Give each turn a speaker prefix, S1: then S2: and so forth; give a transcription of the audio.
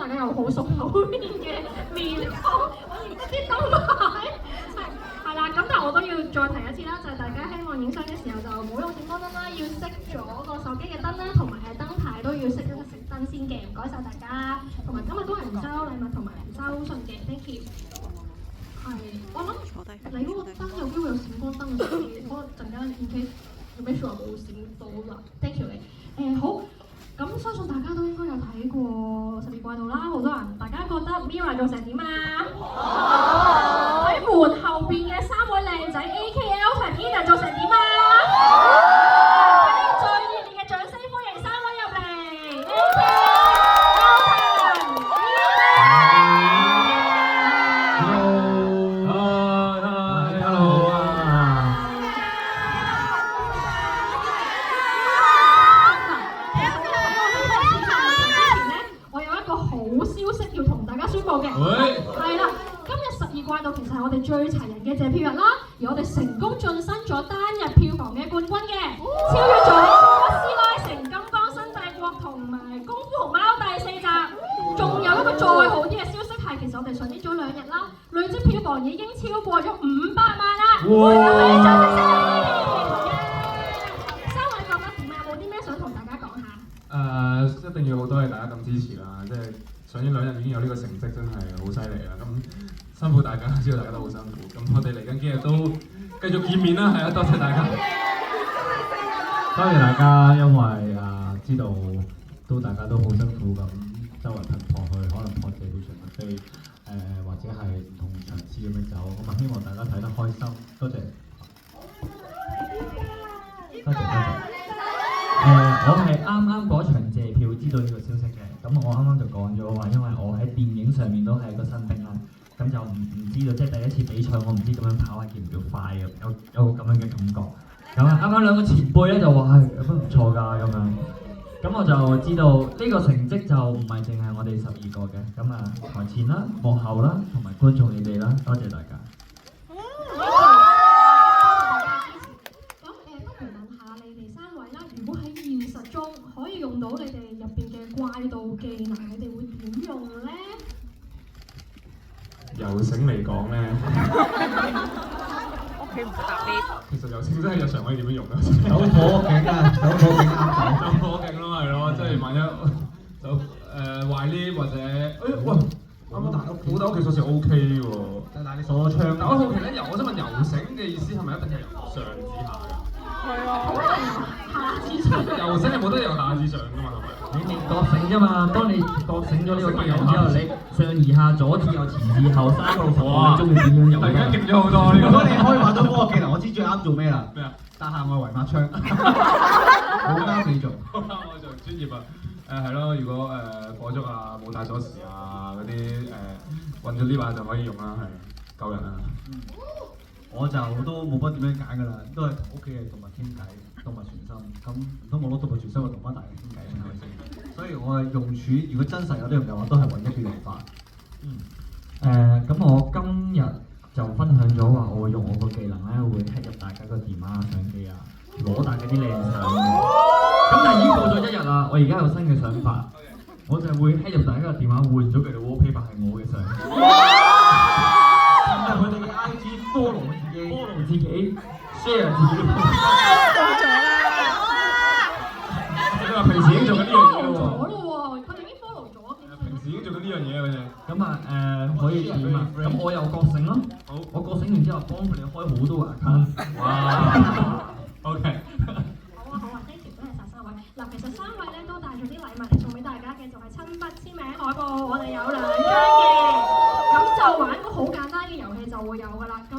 S1: 大家有好熟口面嘅面孔，我認得啲燈牌。係啦，咁但係我都要再提一次啦，就係大家希望影相嘅時候就唔好用閃光燈啦，要熄咗個手機嘅燈啦，同埋燈牌都要熄咗燈先嘅，唔該晒大家。同埋今日都係唔收禮物同埋唔收信嘅 ，thank you。係，我諗你嗰個燈有機會有閃光燈嘅，我陣間 in case 要 make sure 冇閃到啦 ，thank you 你。好。咁相信大家都應該有睇過12季度啦，好多人，大家覺得 Mirror 做成點啊？喺門後邊嘅3位靚仔 AKL 同 Tina 做成點啊？俾最熱烈嘅掌聲歡迎3位入嚟
S2: ！Hello 啊！
S1: 宣佈嘅係啦，今日12季度其實係我哋最齊人嘅謝票日啦，而我哋成功晉身咗單日票房嘅冠軍嘅，超越咗哥斯拉城、金剛新帝國同埋功夫熊貓第4集。仲有一個再好啲嘅消息係，其實我哋上映咗2日啦，累積票房已經超過咗500萬啦！3位覺得點啊？有冇啲咩想同大家講下？
S2: 一定要好多謝大家咁支持啦，即係。上映2日已經有呢個成績，真係好犀利啦！咁辛苦大家，知道大家都好辛苦。咁我哋嚟緊幾日都繼續見面啦，係啊，多謝大家。
S3: 多謝大家，因為知道都大家都好辛苦咁，周圍奔波去，可能破謝到場嘅飛，或者係唔同場次咁樣走，咁啊希望大家睇得開心，多謝。多謝。我係啱嗰場謝票知道呢個消息嘅，咁我啱啱就講咗話，因為我喺電影上面都係個新兵啦，咁就唔知道，即係第一次比賽，我唔知咁樣跑係叫唔叫快嘅，有咁樣嘅感覺。咁啊，啱啱兩個前輩咧就話係都唔錯㗎咁樣，咁我就知道呢個成績就唔係淨係我哋12個嘅，咁啊台前啦、幕後啦，同埋觀眾你哋啦，多謝大家。
S1: 可以用到你哋入邊嘅怪盜技能，你哋會點用咧？
S2: 游繩嚟講咧，
S4: 屋企唔搭 lift。
S2: 其實游繩真係日常可以點樣用啊？
S3: 走火警啊！走火警啱仔。
S2: 走火警咯，係咯，即係萬一就壞 lift 或者喂，啱大屋企鎖匙 OK 喎，
S3: 但係你鎖咗窗。
S2: 但我好奇咧，我想問游繩嘅意思係咪一定係由上至下㗎？
S1: 係啊，下至上。
S2: 游繩係冇得由下至上㗎嘛，係咪？
S3: 你未覺醒啫嘛，當你覺醒咗呢個技能之後，你上而下、左至右、前至後3個步，你中意點樣游？
S2: 突然間勁咗好多呢個。
S3: 如果你可以玩到嗰個技能，我知最啱做咩啦？
S2: 咩啊？
S3: 打下外圍抹窗。好啱你做。
S2: 好啱我做專業啊！係咯，如果火燭啊、冇帶鎖匙啊嗰啲運咗呢把就可以用啦，係救人啊！
S3: 我就都冇乜點樣揀㗎啦，都係同屋企嘅動物傾偈，動物傳心。咁唔通我攞動物傳心，我同翻大人傾偈係咪先？所以我嘅用處，如果真實有啲用嘅話，都係唯一嘅用法。咁我今日就分享咗話，我會用我個技能咧，會 hack 入大家個電話相機啊，攞大家啲靚相嘅。咁但係已經過咗1日啦，我而家有新嘅想法，我就係會 hack 入大家個電話，換咗佢哋 wallpaper 係我嘅相。然後佢哋嘅 IG follow 自己 share 自己。你話平時已經做緊呢樣嘢咯
S1: 喎？佢哋已經 follow 咗。
S2: 平時已經做緊呢樣嘢佢哋。
S3: 咁啊可以點啊？咁我又覺醒咯。好，我覺醒完之後幫佢哋開好多個 account。
S2: 哇 ！OK。
S1: 好啊 ，thank you，多謝晒3位。嗱，其實3位咧都帶咗啲禮物嚟送俾大家嘅，就係親筆簽名海報，我哋有2張。